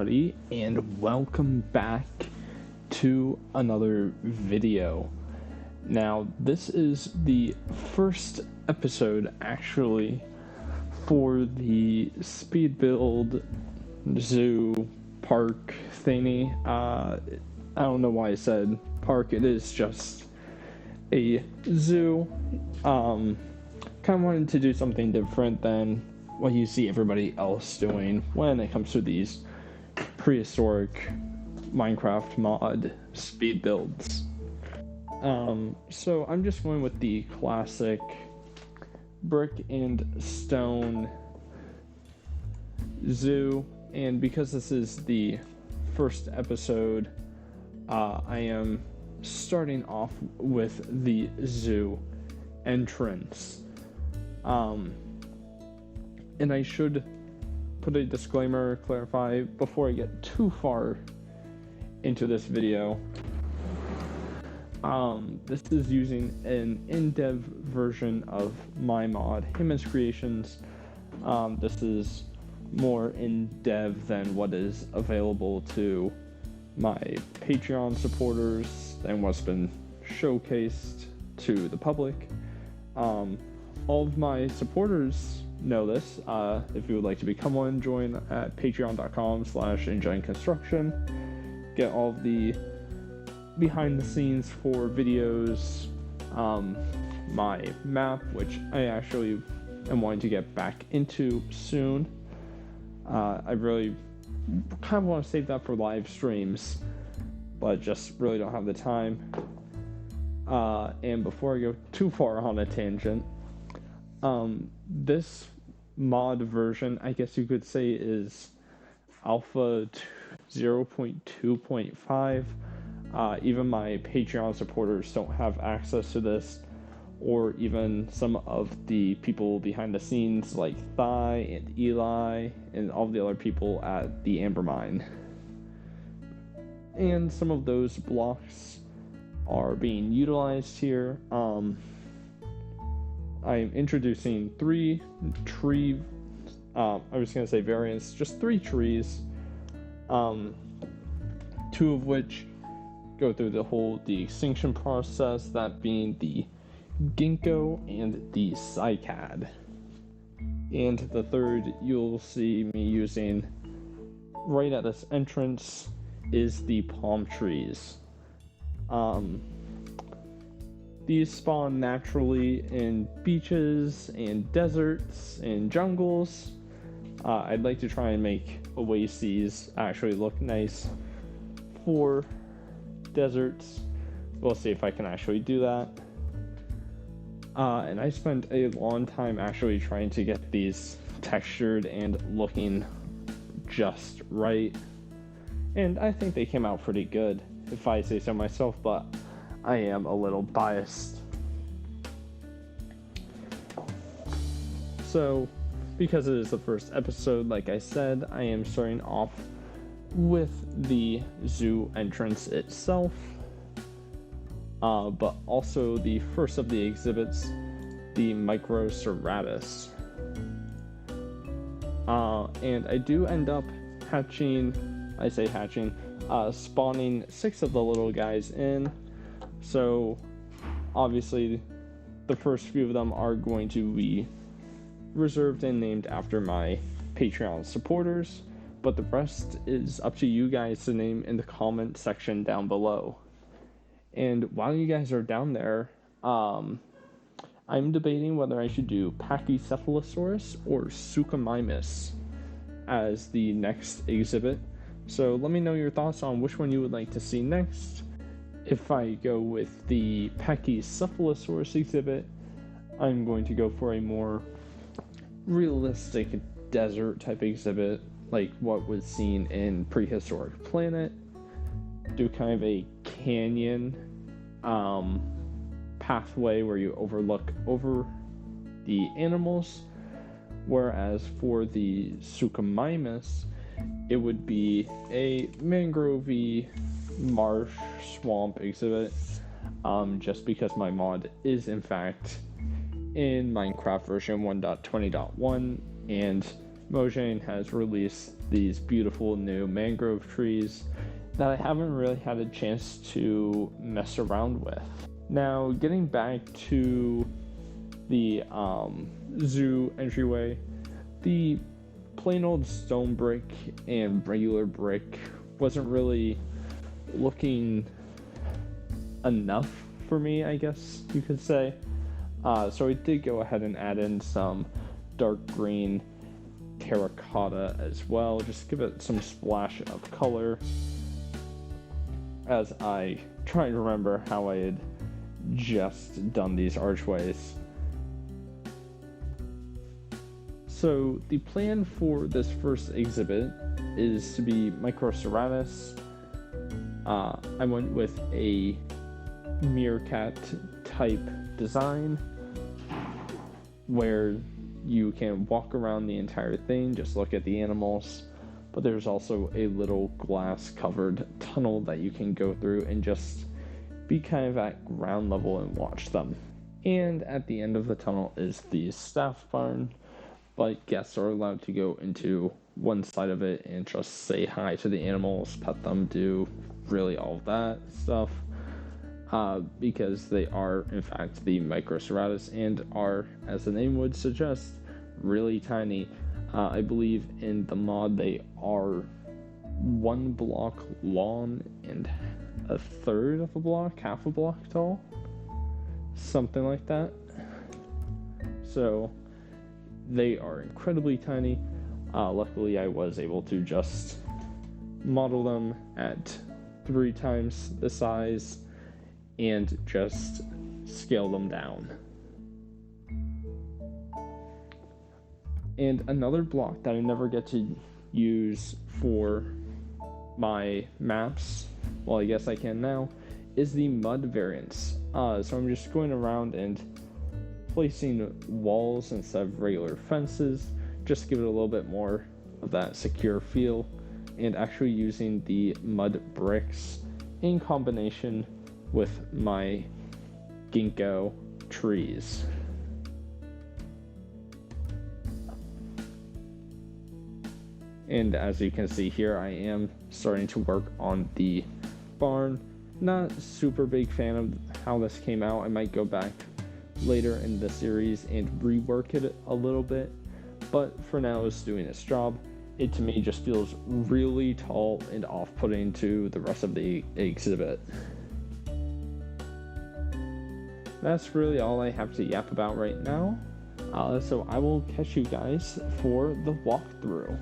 everybody, and welcome back to another video. Now, this is the first episode, actually, for the Speedbuild zoo park thingy. I don't know why I said park, it is just a zoo. Kind of wanted to do something different than what you see everybody else doing when it comes to these prehistoric Minecraft mod speed builds. So I'm just going with the classic brick and stone zoo, and because this is the first episode, I am starting off with the zoo entrance. And I should put a disclaimer, clarify, before I get too far into this video. This is using an in-dev version of my mod, Hammond's Creations. This is more in-dev than what is available to my Patreon supporters and what's been showcased to the public. All of my supporters know this. If you would like to become one, join at patreon.com/InGen Construction. Get all of the behind the scenes for videos, my map, which I actually am wanting to get back into soon. I really kind of want to save that for live streams, but just really don't have the time. And before I go too far on a tangent, this mod version, I guess you could say, is alpha 0.2.5. Even my Patreon supporters don't have access to this, or even some of the people behind the scenes like Thai and Eli and all the other people at the Amber Mine. And some of those blocks are being utilized here. I'm introducing three tree, I was going to say variants, just 3 trees, 2 of which go through the extinction process, that being the ginkgo and the cycad. And the third you'll see me using right at this entrance is the palm trees. These spawn naturally in beaches and deserts and jungles. I'd like to try and make oases actually look nice for deserts. We'll see if I can actually do that. And I spent a long time actually trying to get these textured and looking just right. And I think they came out pretty good, if I say so myself, but I am a little biased. So, because it is the first episode, like I said, I am starting off with the zoo entrance itself, but also the first of the exhibits, the Microceratus. And I do end up spawning 6 of the little guys in. So, obviously, the first few of them are going to be reserved and named after my Patreon supporters, but the rest is up to you guys to name in the comment section down below. And while you guys are down there, I'm debating whether I should do Pachycephalosaurus or Suchomimus as the next exhibit. So let me know your thoughts on which one you would like to see next. If I go with the Pachycephalosaurus exhibit, I'm going to go for a more realistic desert type exhibit, like what was seen in Prehistoric Planet. Do kind of a canyon pathway where you overlook over the animals, whereas for the Suchomimus, it would be a mangrovey marsh swamp exhibit, just because my mod is in fact in Minecraft version 1.20.1, and Mojang has released these beautiful new mangrove trees that I haven't really had a chance to mess around with. Now, getting back to the zoo entryway, the plain old stone brick and regular brick wasn't really looking enough for me, I guess you could say. So I did go ahead and add in some dark green terracotta as well, just give it some splash of color, as I try to remember how I had just done these archways. So the plan for this first exhibit is to be Microceratus. I went with a meerkat type design where you can walk around the entire thing, just look at the animals, but there's also a little glass covered tunnel that you can go through and just be kind of at ground level and watch them. And at the end of the tunnel is the staff barn, but guests are allowed to go into one side of it and just say hi to the animals, pet them, do really all of that stuff. Because they are, in fact, the Microceratus and are, as the name would suggest, really tiny. I believe in the mod they are 1 block long and a third of a block, half a block tall, something like that. So they are incredibly tiny. Luckily, I was able to just model them at 3 times the size and just scale them down. And another block that I never get to use for my maps, well, I guess I can now, is the mud variants. So I'm just going around and placing walls instead of regular fences, just to give it a little bit more of that secure feel, and actually using the mud bricks in combination with my ginkgo trees. And as you can see here, I am starting to work on the barn. Not super big fan of how this came out. I might go back later in the series and rework it a little bit, but for now it's doing its job. It to me just feels really tall and off-putting to the rest of the exhibit. That's really all I have to yap about right now. So I will catch you guys for the walkthrough.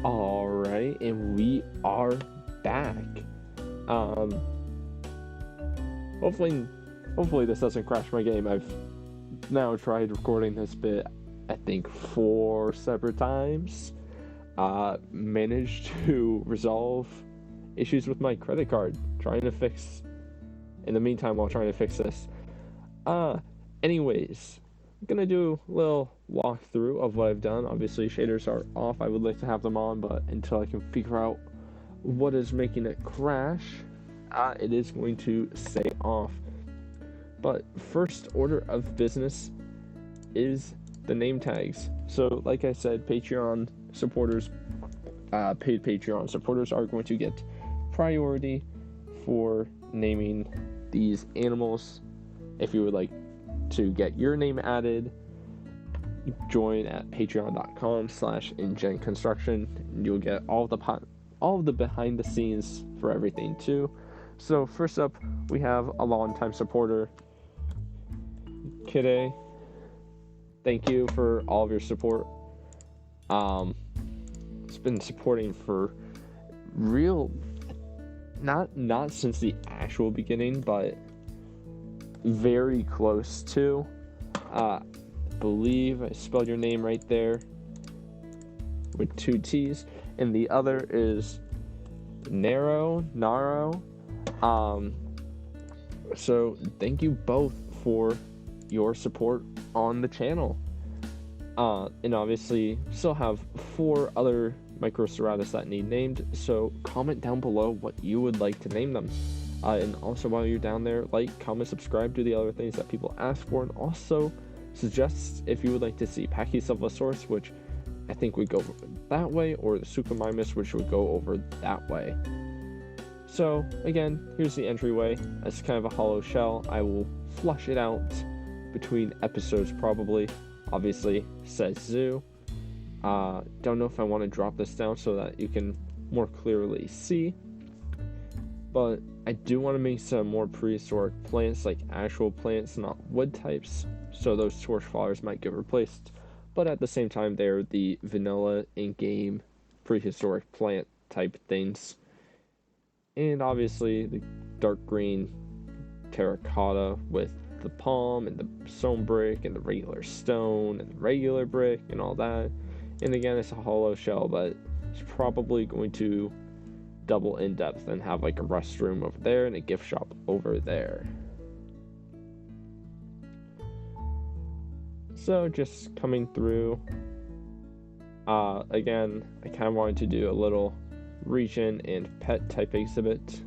Alright, and we are back. Hopefully this doesn't crash my game. I've now tried recording this bit, I think 4 separate times. Managed to resolve issues with my credit card. In the meantime, while trying to fix this. Anyways, I'm gonna do a little walkthrough of what I've done. Obviously, shaders are off. I would like to have them on, but until I can figure out what is making it crash, it is going to stay off. But first order of business is the name tags. So, like I said, Patreon supporters, paid Patreon supporters are going to get priority for naming these animals. If you would like to get your name added, join at patreon.com/InGen Construction. You'll get all of the behind the scenes for everything too. So first up, we have a long-time supporter, Kide. Thank you for all of your support. It's been supporting for not since the actual beginning, but very close to. Believe I spelled your name right there with 2 T's, and the other is Naro. So thank you both for your support on the channel. And obviously still have 4 other Microceratus that need named, so comment down below what you would like to name them. And also while you're down there, like, comment, subscribe, do the other things that people ask for, and also suggest if you would like to see Pachycephalosaurus, which I think would go that way, or the Suchomimus, which would go over that way. So again, here's the entryway. It's kind of a hollow shell. I will flush it out between episodes probably. Obviously says zoo. Don't know if I want to drop this down so that you can more clearly see, but I do want to make some more prehistoric plants, like actual plants, not wood types, so those torch flowers might get replaced, but at the same time they're the vanilla in-game prehistoric plant type things. And obviously the dark green terracotta with the palm and the stone brick and the regular stone and the regular brick and all that. And again, it's a hollow shell, but it's probably going to double in depth and have like a restroom over there and a gift shop over there. So just coming through, again, I kind of wanted to do a little region and pet type exhibit.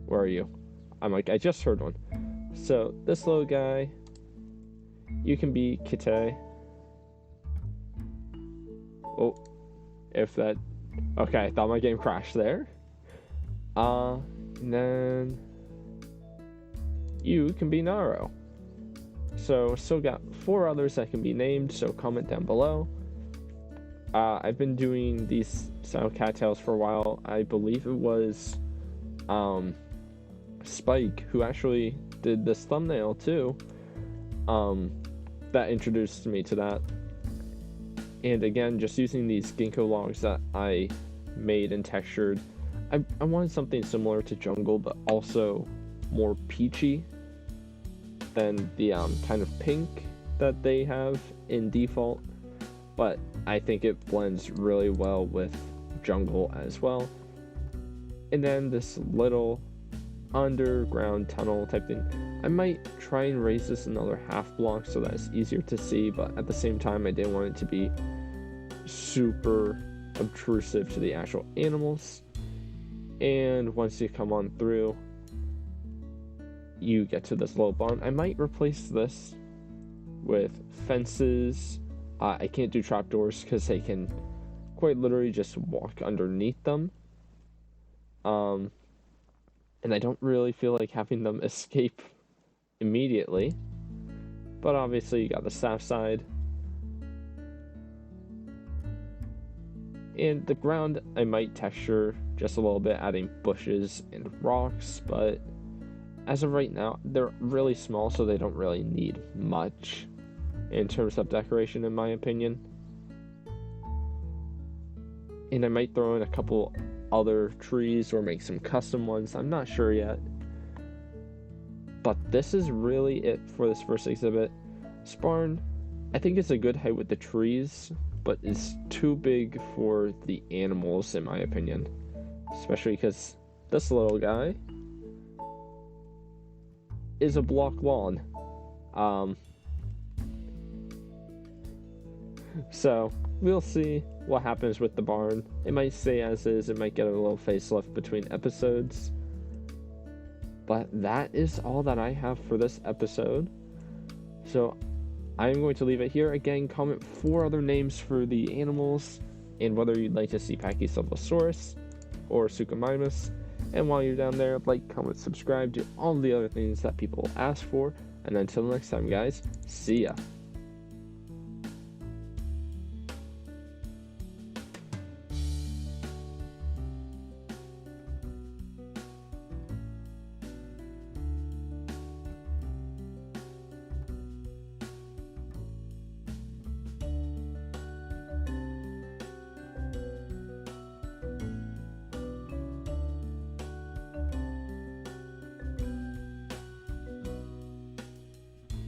Where are you? I'm like, I just heard one. So this little guy, you can be Kite. Oh, if that, okay, I thought my game crashed there. And then you can be Naro. So still got 4 others that can be named, so comment down below. I've been doing these style cattails for a while. I believe it was Spike who actually did this thumbnail too, that introduced me to that. And again, just using these ginkgo logs that I made and textured, I wanted something similar to jungle, but also more peachy than the kind of pink that they have in default. But I think it blends really well with jungle as well. And then this little underground tunnel type thing. I might try and raise this another half block so that it's easier to see, but at the same time I didn't want it to be super obtrusive to the actual animals. And once you come on through, you get to this little barn. I might replace this with fences. I can't do trapdoors because they can quite literally just walk underneath them. And I don't really feel like having them escape immediately. But obviously you got the staff side. And the ground I might texture just a little bit, adding bushes and rocks, but as of right now, they're really small, so they don't really need much in terms of decoration, in my opinion. And I might throw in a couple other trees or make some custom ones. I'm not sure yet. But this is really it for this first exhibit. This barn, I think it's a good height with the trees, but it's too big for the animals in my opinion. Especially because this little guy is a block lawn. So we'll see what happens with the barn. It might stay as is, it might get a little facelift between episodes. But that is all that I have for this episode. So I'm going to leave it here. Again, comment 4 other names for the animals and whether you'd like to see Pachycephalosaurus or Suchomimus. And while you're down there, like, comment, subscribe, do all the other things that people ask for. And until next time, guys, see ya.